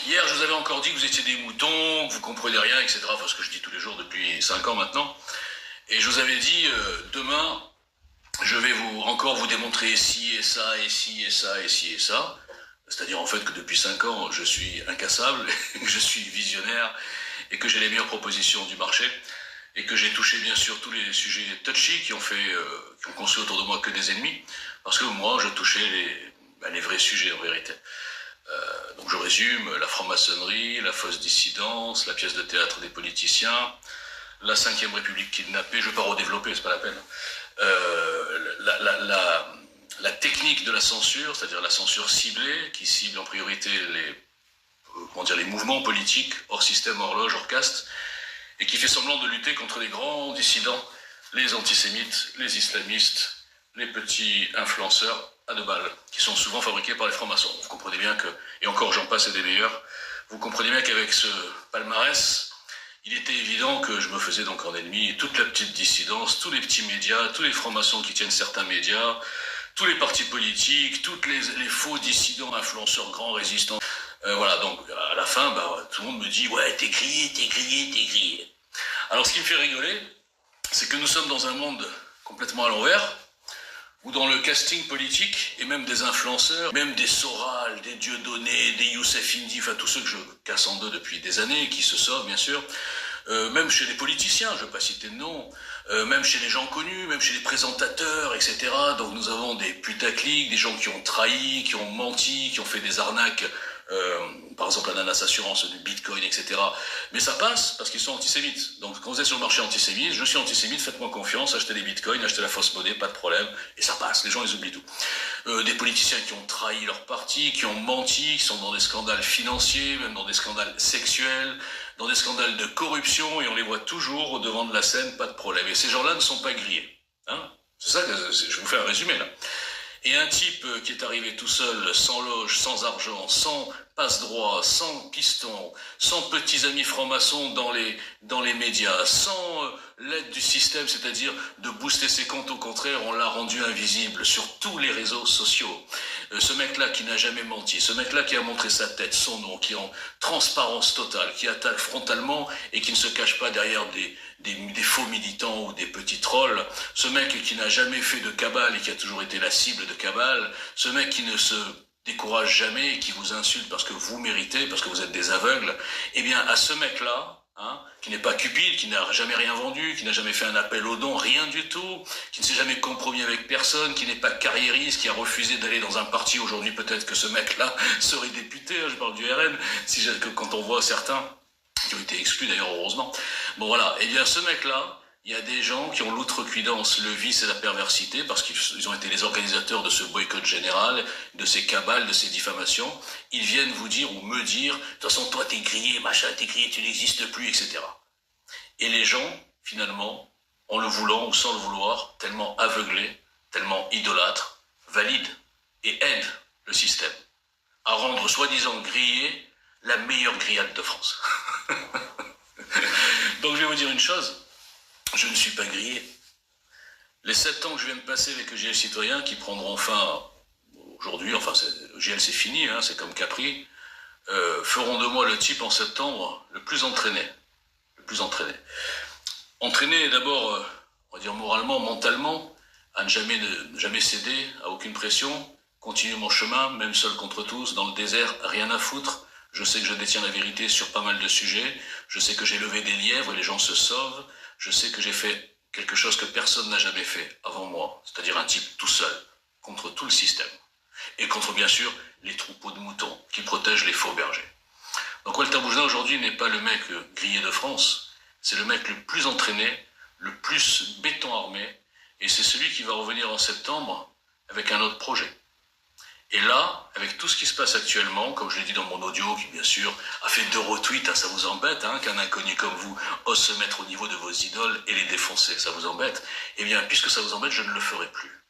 Hier, je vous avais encore dit que vous étiez des moutons, que vous comprenez rien, etc. Enfin, ce que je dis tous les jours depuis 5 ans maintenant. Et je vous avais dit, demain, je vais encore vous démontrer ci et ça, et ci et ça, et ci et ça. C'est-à-dire en fait que depuis 5 ans, je suis incassable, que je suis visionnaire, et que j'ai les meilleures propositions du marché, et que j'ai touché bien sûr tous les sujets touchy qui ont construit autour de moi que des ennemis, parce que moi, je touchais les vrais sujets en vérité. Donc je résume, la franc-maçonnerie, la fausse dissidence, la pièce de théâtre des politiciens, la 5e République kidnappée, je ne vais pas redévelopper, c'est pas la peine. La technique de la censure, c'est-à-dire la censure ciblée, qui cible en priorité les mouvements politiques hors système, hors loge, hors caste, et qui fait semblant de lutter contre les grands dissidents, les antisémites, les islamistes, les petits influenceurs à 2 balles, qui sont souvent fabriqués par les francs-maçons. Vous comprenez bien que, et encore j'en passe et des meilleurs, vous comprenez bien qu'avec ce palmarès, il était évident que je me faisais donc en ennemi toute la petite dissidence, tous les petits médias, tous les francs-maçons qui tiennent certains médias, tous les partis politiques, tous les faux dissidents, influenceurs, grands résistants. Voilà, donc à la fin, tout le monde me dit « Ouais, t'es grillé, t'es grillé, t'es grillé ». Alors ce qui me fait rigoler, c'est que nous sommes dans un monde complètement à l'envers, où dans le casting politique, et même des influenceurs, même des Soral, des Dieudonné, des Youssef Indy, enfin tous ceux que je casse en deux depuis des années, qui se sauvent bien sûr, même chez les politiciens, je ne vais pas citer de nom, même chez les gens connus, même chez les présentateurs, etc. Donc nous avons des putaclics, des gens qui ont trahi, qui ont menti, qui ont fait des arnaques, par exemple l'ananas assurance, du bitcoin, etc. Mais ça passe parce qu'ils sont antisémites. Donc quand vous êtes sur le marché antisémite, je suis antisémite, faites-moi confiance, achetez des bitcoins, achetez la fausse monnaie, pas de problème, et ça passe, les gens ils oublient tout. Des politiciens qui ont trahi leur parti, qui ont menti, qui sont dans des scandales financiers, même dans des scandales sexuels, dans des scandales de corruption, et on les voit toujours au devant de la scène, pas de problème. Et ces gens-là ne sont pas grillés. Hein, c'est ça que je vous fais un résumé là. Et un type qui est arrivé tout seul, sans loge, sans argent, sans passe-droit, sans piston, sans petits amis francs-maçons dans les médias, sans l'aide du système, c'est-à-dire de booster ses comptes, au contraire, on l'a rendu invisible sur tous les réseaux sociaux. Ce mec-là qui n'a jamais menti, ce mec-là qui a montré sa tête, son nom, qui est en transparence totale, qui attaque frontalement et qui ne se cache pas derrière des faux militants ou des petits trolls, ce mec qui n'a jamais fait de cabale et qui a toujours été la cible de cabale, ce mec qui ne se décourage jamais et qui vous insulte parce que vous méritez, parce que vous êtes des aveugles, eh bien à ce mec-là, qui n'est pas cupide, qui n'a jamais rien vendu, qui n'a jamais fait un appel aux dons, rien du tout, qui ne s'est jamais compromis avec personne, qui n'est pas carriériste, qui a refusé d'aller dans un parti. Aujourd'hui, peut-être que ce mec-là serait député, je parle du RN, quand on voit certains qui ont été exclus d'ailleurs, heureusement. Bon voilà, eh bien ce mec-là, il y a des gens qui ont l'outrecuidance, le vice et la perversité, parce qu'ils ont été les organisateurs de ce boycott général, de ces cabales, de ces diffamations. Ils viennent vous dire ou me dire, de toute façon, toi t'es grillé, machin, t'es grillé, tu n'existes plus, etc. Et les gens, finalement, en le voulant ou sans le vouloir, tellement aveuglés, tellement idolâtres, valident et aident le système à rendre soi-disant grillé la meilleure grillade de France. Donc je vais vous dire une chose, je ne suis pas grillé. Les 7 ans que je viens de passer avec le GL citoyen, qui prendront fin aujourd'hui, enfin le GL c'est fini, c'est comme Capri, feront de moi le type en septembre le plus entraîné. Le plus entraîné. Entraîné d'abord, on va dire moralement, mentalement, à ne jamais céder à aucune pression, continuer mon chemin, même seul contre tous, dans le désert, rien à foutre. Je sais que je détiens la vérité sur pas mal de sujets. Je sais que j'ai levé des lièvres et les gens se sauvent. Je sais que j'ai fait quelque chose que personne n'a jamais fait avant moi, c'est-à-dire un type tout seul, contre tout le système. Et contre, bien sûr, les troupeaux de moutons qui protègent les faux bergers. Donc Walter Bougelin, aujourd'hui, n'est pas le mec grillé de France. C'est le mec le plus entraîné, le plus béton armé. Et c'est celui qui va revenir en septembre avec un autre projet. Et là, avec tout ce qui se passe actuellement, comme je l'ai dit dans mon audio, qui bien sûr a fait 2 retweets, ça vous embête, qu'un inconnu comme vous ose se mettre au niveau de vos idoles et les défoncer, ça vous embête. Eh bien, puisque ça vous embête, je ne le ferai plus.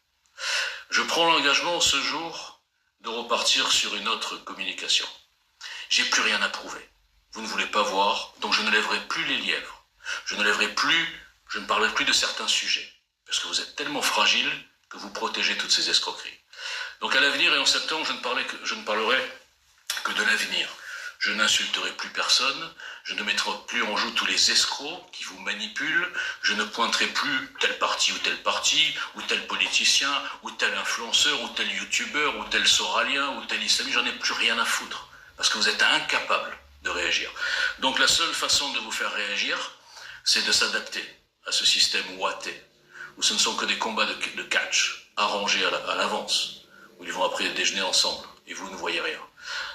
Je prends l'engagement ce jour de repartir sur une autre communication. J'ai plus rien à prouver. Vous ne voulez pas voir, donc je ne lèverai plus les lièvres. Je ne parlerai plus de certains sujets, parce que vous êtes tellement fragile que vous protégez toutes ces escroqueries. Donc à l'avenir et en septembre, je ne parlerai que de l'avenir. Je n'insulterai plus personne, je ne mettrai plus en joue tous les escrocs qui vous manipulent, je ne pointerai plus tel parti, ou tel politicien, ou tel influenceur, ou tel youtubeur, ou tel soralien, ou tel islamiste, j'en ai plus rien à foutre, parce que vous êtes incapable de réagir. Donc la seule façon de vous faire réagir, c'est de s'adapter à ce système ouaté, où ce ne sont que des combats de catch arrangés à l'avance, où ils vont après déjeuner ensemble, et vous ne voyez rien.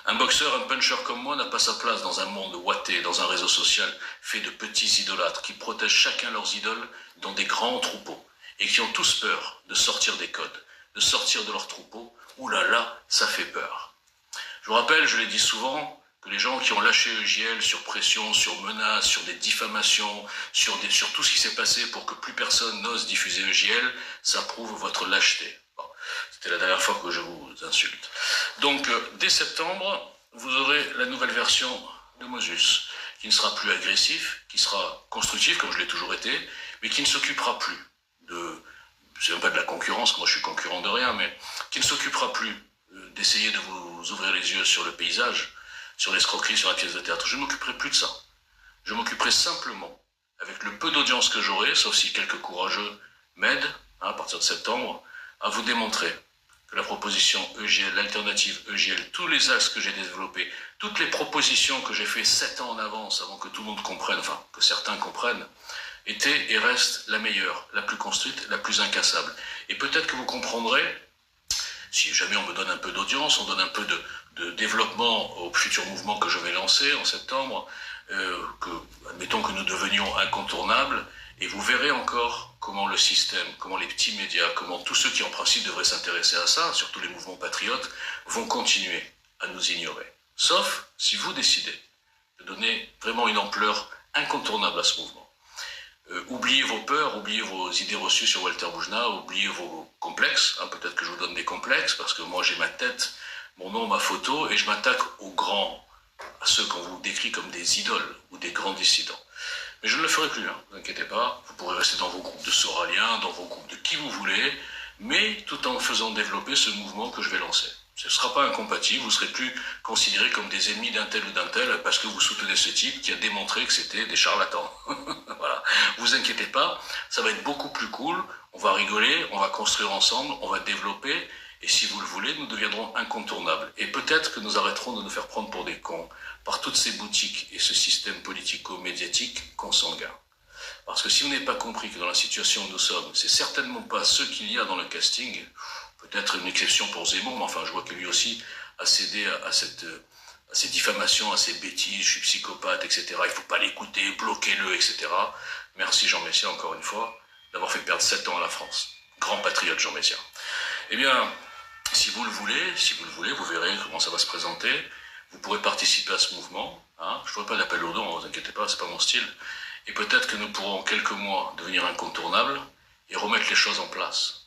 Un boxeur, un puncher comme moi n'a pas sa place dans un monde ouaté, dans un réseau social fait de petits idolâtres qui protègent chacun leurs idoles dans des grands troupeaux et qui ont tous peur de sortir des codes, de sortir de leur troupeau. Ouh là là, ça fait peur. Je vous rappelle, je l'ai dit souvent, que les gens qui ont lâché EJL sur pression, sur menace, sur des diffamations, sur tout ce qui s'est passé pour que plus personne n'ose diffuser EJL, ça prouve votre lâcheté. Bon, c'était la dernière fois que je vous insulte. Donc, dès septembre, vous aurez la nouvelle version de Moses, qui ne sera plus agressif, qui sera constructif, comme je l'ai toujours été, mais qui ne s'occupera plus c'est même pas de la concurrence, moi je suis concurrent de rien, mais qui ne s'occupera plus d'essayer de vous ouvrir les yeux sur le paysage, sur l'escroquerie, sur la pièce de théâtre. Je ne m'occuperai plus de ça. Je m'occuperai simplement, avec le peu d'audience que j'aurai, sauf si quelques courageux m'aident, à partir de septembre, à vous démontrer que la proposition EJL, l'alternative EJL, tous les axes que j'ai développés, toutes les propositions que j'ai fait 7 ans en avance avant que tout le monde comprenne, enfin que certains comprennent, étaient et restent la meilleure, la plus construite, la plus incassable. Et peut-être que vous comprendrez, si jamais on me donne un peu d'audience, on donne un peu de développement au futur mouvement que je vais lancer en septembre, admettons que nous devenions incontournables, et vous verrez encore comment le système, comment les petits médias, comment tous ceux qui en principe devraient s'intéresser à ça, surtout les mouvements patriotes, vont continuer à nous ignorer. Sauf si vous décidez de donner vraiment une ampleur incontournable à ce mouvement. Oubliez vos peurs, oubliez vos idées reçues sur Walter Boujna, oubliez vos complexes, peut-être que je vous donne des complexes, parce que moi j'ai ma tête, mon nom, ma photo, et je m'attaque aux grands, à ceux qu'on vous décrit comme des idoles ou des grands dissidents. Mais je ne le ferai plus, ne vous inquiétez pas, vous pourrez rester dans vos groupes de soraliens, dans vos groupes de qui vous voulez, mais tout en faisant développer ce mouvement que je vais lancer. Ce ne sera pas incompatible, vous ne serez plus considérés comme des ennemis d'un tel ou d'un tel parce que vous soutenez ce type qui a démontré que c'était des charlatans. Voilà. Vous inquiétez pas, ça va être beaucoup plus cool, on va rigoler, on va construire ensemble, on va développer, et si vous le voulez, nous deviendrons incontournables. Et peut-être que nous arrêterons de nous faire prendre pour des cons par toutes ces boutiques et ce système politico-médiatique consanguin. Parce que si vous n'avez pas compris que dans la situation où nous sommes, c'est certainement pas ce qu'il y a dans le casting, peut-être une exception pour Zemmour, mais enfin je vois que lui aussi a cédé à ces diffamations, à ces bêtises, je suis psychopathe, etc. Il ne faut pas l'écouter, bloquez-le, etc. Merci Jean Messia, encore une fois, d'avoir fait perdre 7 ans à la France. Grand patriote Jean Messia. Eh bien, si vous le voulez, vous verrez comment ça va se présenter. Vous pourrez participer à ce mouvement. Je ne ferai pas d'appel au don, ne vous inquiétez pas, c'est pas mon style. Et peut-être que nous pourrons en quelques mois devenir incontournables et remettre les choses en place.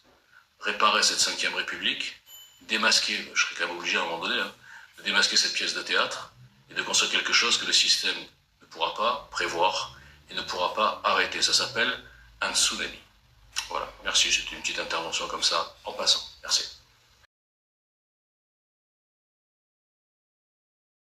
Réparer cette 5e République, démasquer, je serai quand même obligé à un moment donné, de démasquer cette pièce de théâtre et de construire quelque chose que le système ne pourra pas prévoir et ne pourra pas arrêter. Ça s'appelle un tsunami. Voilà, merci, c'était une petite intervention comme ça, en passant. Merci.